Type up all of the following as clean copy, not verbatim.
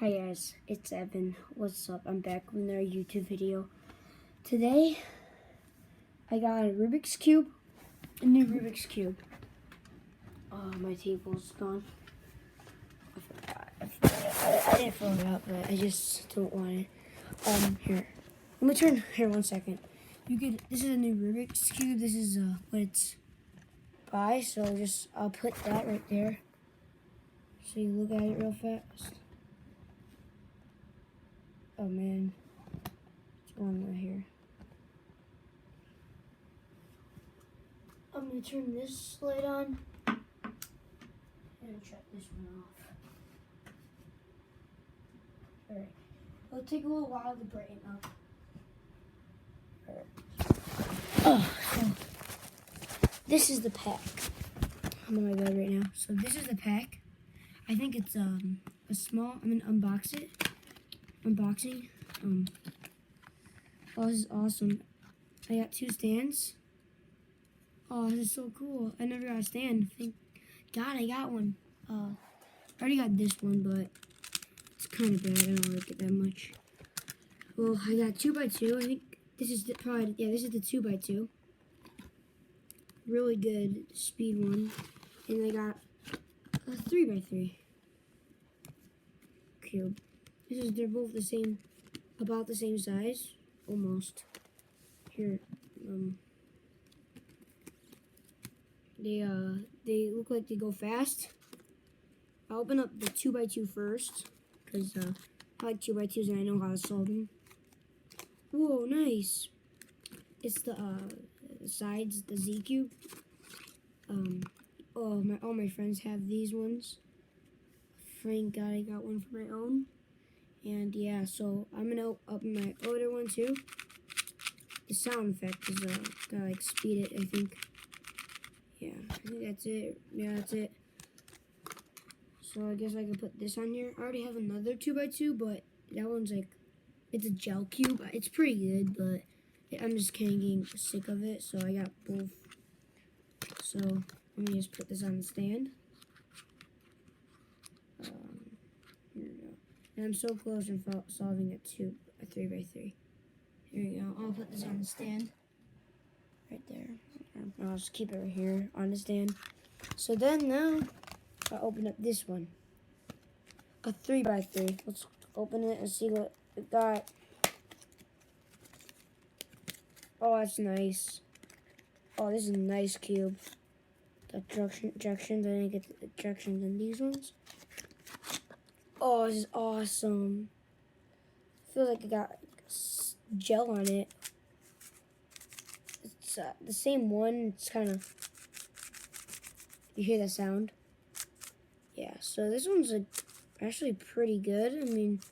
Hi guys, it's Evan. What's up? I'm back with another YouTube video. Today, I got a Rubik's Cube, a new Rubik's Cube. Oh, my table's gone. I forgot. I didn't throw it out, but I just don't want it. Here. Let me turn, here 1 second. This is a new Rubik's Cube. This is what it's by, so I'll put that right there. So you look at it real fast. Oh man, what's going on here? I'm gonna turn this light on and shut this one off. Alright, it'll take a little while to brighten up. Alright. Oh, so this is the pack. I'm on my bed right now. So this is the pack. I think it's a small. I'm gonna unbox it. Unboxing. Oh, this is awesome. I got 2 stands. Oh, this is so cool. I never got a stand. Thank God I got one. I already got this one, but it's kind of bad. I don't like it that much. Well, I got 2x2. I think this is this is the 2x2. Really good speed one. And I got a 3x3 cube. They're both the same, about the same size, almost. Here, they look like they go fast. I'll open up the 2x2 first, because I like 2x2s and I know how to solve them. Whoa, nice! It's the sides, the Z cube. All my friends have these ones. Thank God I got one for my own. And yeah, so I'm gonna open my other one too. The sound effect is gotta like speed it, I think. Yeah, I think that's it. Yeah, that's it. So I guess I can put this on here. I already have another 2x2, but that one's like, it's a gel cube. It's pretty good, but I'm just kind of getting sick of it, so I got both. So let me just put this on the stand. Here we go. And I'm so close in solving a 3x3. Here we go. I'll put this on the stand. Right there. I'll just keep it right here on the stand. So then now, I'll open up this one. A 3x3. Let's open it and see what it got. Oh, that's nice. Oh, this is a nice cube. The ejections, I didn't get the ejections in these ones. Oh, this is awesome. Feels like it got gel on it. It's the same one. It's kind of, you hear the sound? Yeah, so this one's like actually pretty good. I mean,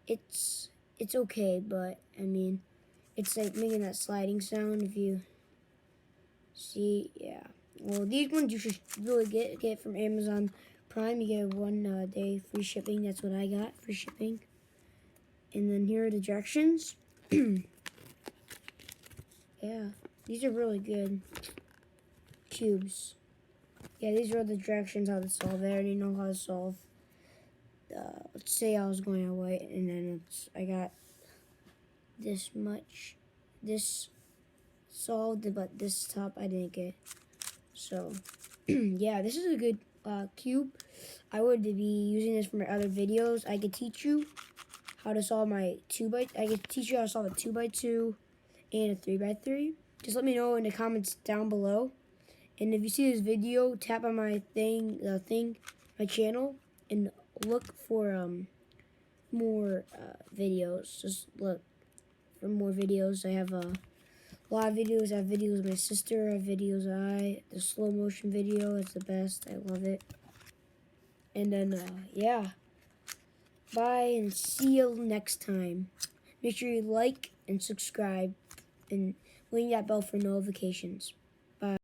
it's okay, but I mean, it's like making that sliding sound if you see. Yeah. Well, these ones you should really get from Amazon Prime. You get 1 day free shipping. That's what I got, free shipping. And then here are the directions. Yeah, these are really good cubes. Yeah, these are the directions how to solve it. I already know how to solve. Let's say I was going on white, and then I got this much. This solved, but this top I didn't get. So, yeah, this is a good cube. I would be using this for my other videos. I could teach you how to solve my I could teach you how to solve a 2x2 and a 3x3. Just let me know in the comments down below. And if you see this video, tap on my my channel, and look for more videos. Just look for more videos. I have a lot of videos. I have videos of my sister. I have videos of the slow motion video. It's the best. I love it. And then, yeah. Bye, and see you next time. Make sure you like and subscribe, and ring that bell for notifications.